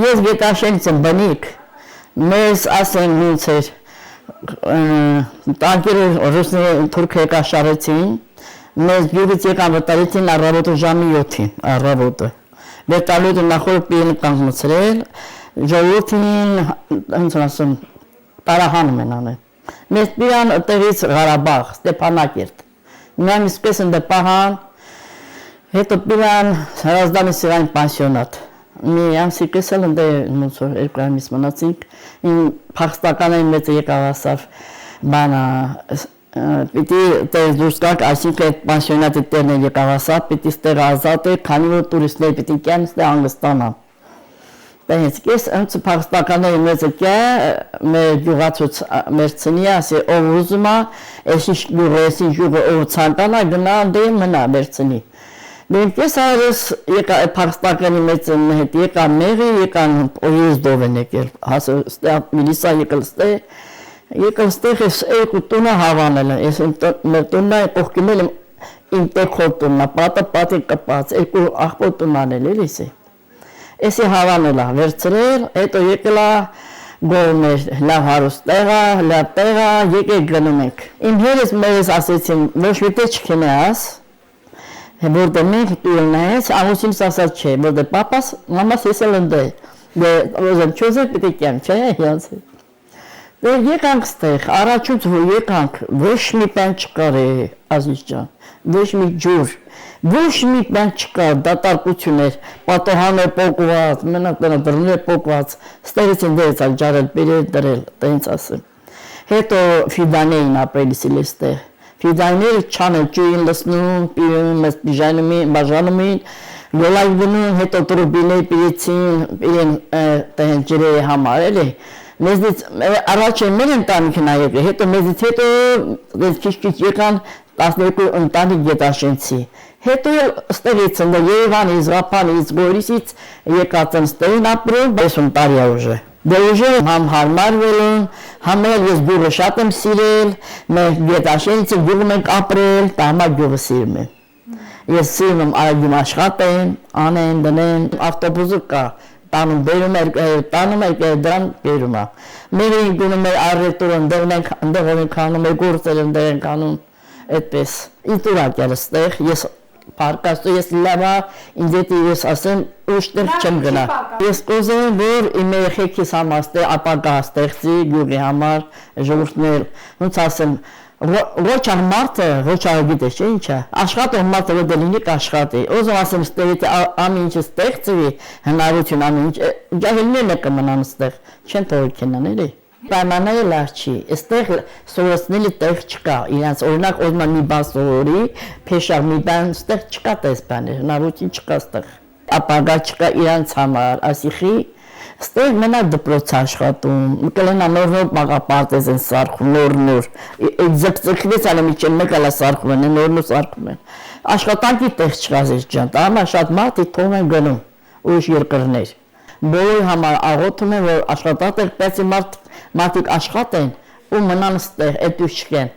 Ես գետաշենցը բնիկ, մեզ ասեն ոնց էր, տանկերը ռուսները թուրք եկաշարեցին, մեզ գյուղից եկան վտարեցին առավոտը ժամի 7-ին, առավոտը։ Վերտալյոտը նախորդ պիեն կանգնացրել, ժողովրդին, ոնց ասեմ, տարահանում են անել։ Մեզ պիան տեղից Ղարաբաղ, Ստեփանակերտ։ Միայն իսկես ընդ պահան, հետո պիան Հրազդանի սիրային պանսիոնատ։ Մի ամսիկս էլ ընդ ոնց որ երկու ամիս մնացինք, փախստականային մեծ եկավ ասավ, բանա պիտի տես դուրս գաք, այսինքն այդ պանսիոնատի տերն եկավ ասավ, պիտի ստեղ ազատ է, քանի որ տուրիստներ պիտի կան ստեղ հանգստանան։ Տենց ես ոնց փախստականների մեծ կա, մեր գյուղացուց մերցնի, ասի ով ուզում է, այսի գյուղը ով ցանկանա գնա դե մնա մերցնի։ Մենք ես արես եկա փախստականի մեծ հետ եկա մեղի, եկան օյեզդով են եկել, հասը ստեղ միլիսա եկել ստեղ ես երկու տունը հավանել են, ես մեր տունն է կողքի մել իմ տեքոր տունն է, պատը կպած, երկու աղբոր տուն անել էլիս է։ Եսի հավանել է, վերցրել, հետո եկել է գողներ, լավ հարուստ տեղա, լավ տեղա, եկեք գնում ենք։ Իմ հերս մերս ասեցին, ոչ միտե չքենես, որտե մենք տուրն ես, ամուսինս ասած չէ, որտե պապաս, մամաս ես էլ ընդ է, ոզեմ չոզեր պիտի կյան, չէ, յանց է։ Դե եկանք ստեղ, առաջուց եկանք, ոչ մի բան չկար է, Ազիզ ջան, ոչ մի ջուր, ոչ մի բան չկար, դատարկություն էր, պատոհաներ պոկված, մենակ դռներ պոկված, ստեղից են դերից ալ ջարել, բերել, դրել, տենց ասեմ։ Հետո ֆիդաներին ապրել իսիլ էստեղ, ֆիդաները չանել, ջույն լսնում, պիրում, բաժանում էին, յոլայ գնում, հետո տրուբիներ պիրեցին, իրեն տեն ջրերի համար էլի։ Մեզից առաջ մեր ընտանիքն ա եկել, հետո մեզից հետո քիչ եկան 12 ընտանիք գետաշենցի։ Հետո ստեղից Երևանից, Ղափանից, Գորիսից եկած են ստեղին ապրել 50 տարի է ուժը։ Դե ուժը համ հարմարվել են, համ ես գյուղը շատ եմ սիրել, մեր գետաշենցի գյուղում ենք ապրել, տամա գյուղը սիրում եմ։ Ես սիրում եմ այգում աշխատեն, անեն, դնեն, ավտոբուսը կա։ Տանում բերում է, դրան բերում է։ Մեր գնում էր առետուր, ընդեղ ենք անում, գործեր ընդեղ ենք անում, այդպես։ Ինտուրակ էր ստեղ, ես պարկաստու, ես լավա, ինձ էտի ես ասեմ, ուշտեղ չեմ գնա։ Ես կուզեմ, որ իմ երեխեքիս համար ապագա ստեղծի, գյուղի համար, ժողովուրդներ, ոնց ասեմ, ոչ ան մարդը, ոչ ան գիտես չէ ինչա, աշխատող մարդը որ դելինի կաշխատի, ոզում ասեմ ստեղից ամի ինչը ստեղծվի, հնարություն ամի ինչ, ջահելներն է կմնան ստեղ, չեն թողի կենան էլի։ Պայմանները լավ չի, ստեղ սովորեցնելի տեղ չկա, իրանց օրինակ ոզման մի բան սովորի, փեշար մի բան ստեղ չկա տես բաներ, հնարություն չկա ստեղ, ապագա չկա իրանց համար, ասիխի Ստեղ մենակ դպրոց աշխատում, կլենա նոր մաղապարտեզ են սարքում, նոր, ձգձգվեց ալը միջեն մեկ ալա սարքում են, նոր սարքում են։ Աշխատանքի տեղ չկազես ջան, տամա շատ մարդի թող են գնում, ուրիշ երկրներ։ Բոլոր համար աղոթում են, որ աշխատատեղ պեցի մարդիկ աշխատեն ու մնան ստեղ, էտ ուշ չկեն։